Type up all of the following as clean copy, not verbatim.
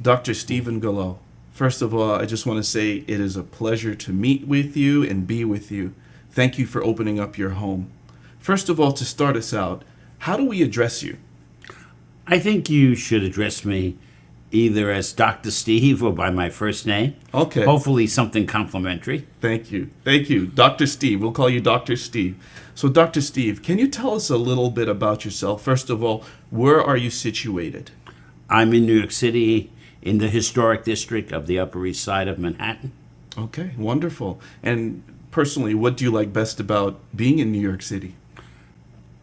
Dr. Stephen Gullo, first of all, I just want to say it is a pleasure to meet with you and be with you. Thank you for opening up your home. First of all, to start us out, how do we address you? I think you should address me either as Dr. Steve or by my first name. Okay, Hopefully, something complimentary. thank you. Thank you. Dr. Steve, we'll call you Dr. Steve. So, Dr. Steve, can you tell us a little bit about yourself? First of all, where are you situated? I'm in New York City in the historic district of the Upper East Side of Manhattan. Okay, wonderful. And personally, what do you like best about being in New York City?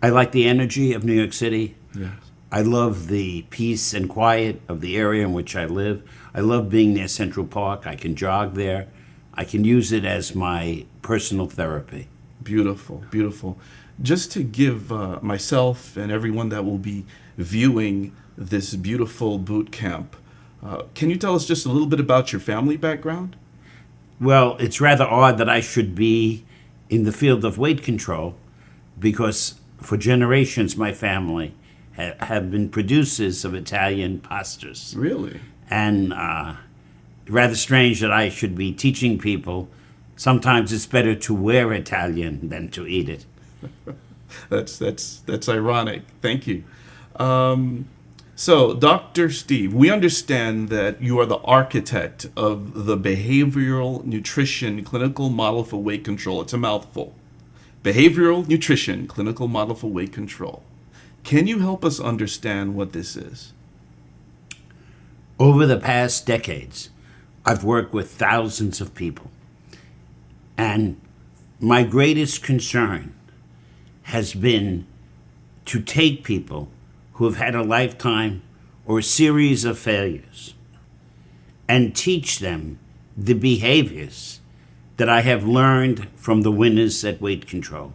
I like the energy of New York City. Yes. I love the peace and quiet of the area in which I live. I love being near Central Park. I can jog there. I can use it as my personal therapy. Beautiful, beautiful. Just to give myself and everyone that will be viewing this beautiful boot camp, can you tell us just a little bit about your family background? Well, it's rather odd that I should be in the field of weight control because for generations my family have been producers of Italian pastas. Really? And rather strange that I should be teaching people sometimes it's better to wear Italian than to eat it. That's ironic. Thank you. So, Dr. Steve, we understand that you are the architect of the Behavioral Nutrition Clinical Model for Weight Control. It's a mouthful. Behavioral Nutrition Clinical Model for Weight Control. Can you help us understand what this is? Over the past decades, I've worked with thousands of people. And my greatest concern has been to take people who have had a lifetime or a series of failures and teach them the behaviors that I have learned from the winners at weight control.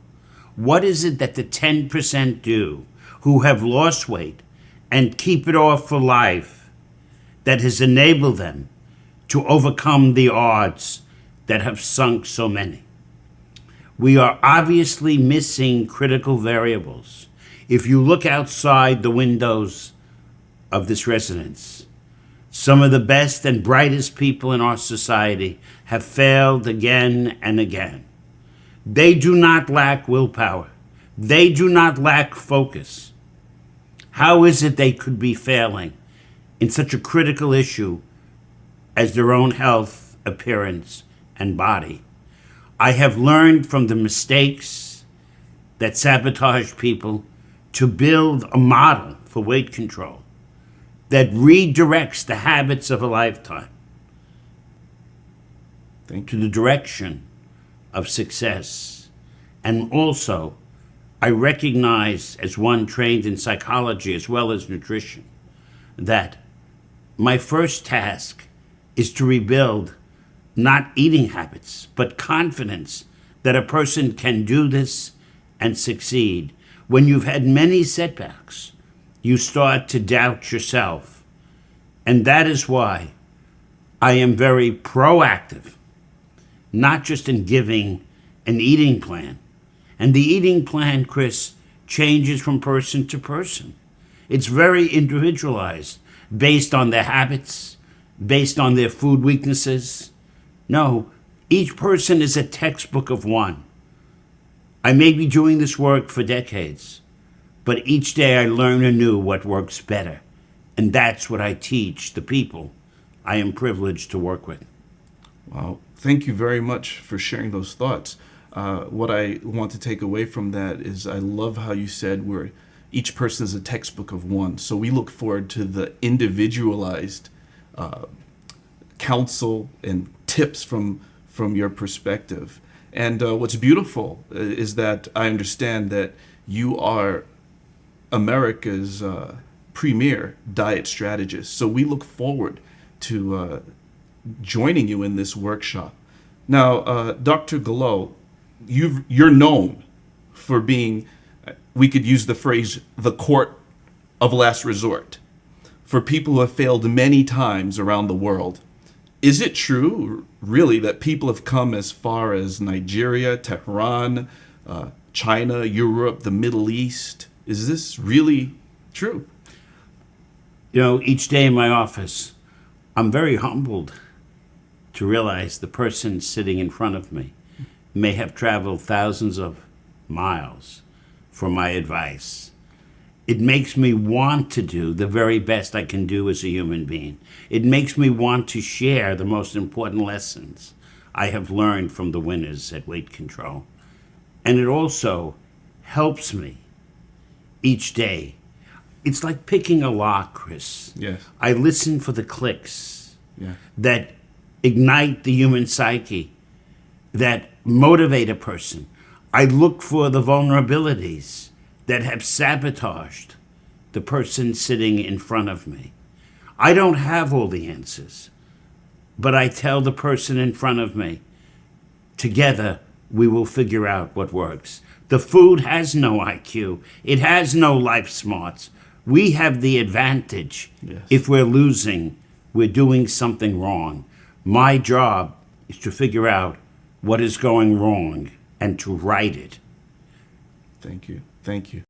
What is it that the 10% do who have lost weight and keep it off for life that has enabled them to overcome the odds that have sunk so many? We are obviously missing critical variables. If you look outside the windows of this residence, some of the best and brightest people in our society have failed again and again. They do not lack willpower. They do not lack focus. How is it they could be failing in such a critical issue as their own health, appearance, and body? I have learned from the mistakes that sabotage people to build a model for weight control that redirects the habits of a lifetime to the direction of success. And also, I recognize, as one trained in psychology as well as nutrition, that my first task is to rebuild not eating habits, but confidence that a person can do this and succeed. When you've had many setbacks, you start to doubt yourself. And that is why I am very proactive, not just in giving an eating plan. And the eating plan, Chris, changes from person to person. It's very individualized, based on their habits, based on their food weaknesses. No, each person is a textbook of one. I may be doing this work for decades, but each day I learn anew what works better. And that's what I teach the people I am privileged to work with. Wow. Thank you very much for sharing those thoughts. What I want to take away from that is I love how you said each person is a textbook of one. So we look forward to the individualized counsel and tips from your perspective. And what's beautiful is that I understand that you are America's premier diet strategist. So we look forward to joining you in this workshop. Now, Dr. Gullo, you're known for being, we could use the phrase, the court of last resort for people who have failed many times around the world. Is it true, really, that people have come as far as Nigeria, Tehran, China, Europe, the Middle East? Is this really true? You know, each day in my office, I'm very humbled to realize the person sitting in front of me may have traveled thousands of miles for my advice. It makes me want to do the very best I can do as a human being. It makes me want to share the most important lessons I have learned from the winners at weight control. And it also helps me each day. It's like picking a lock, Chris. Yes. I listen for the clicks Yeah. that ignite the human psyche, that motivate a person. I look for the vulnerabilities that have sabotaged the person sitting in front of me. I don't have all the answers, but I tell the person in front of me, together we will figure out what works. The food has no IQ. It has no life smarts. We have the advantage. Yes. If we're losing, we're doing something wrong. My job is to figure out what is going wrong and to right it. Thank you. Thank you.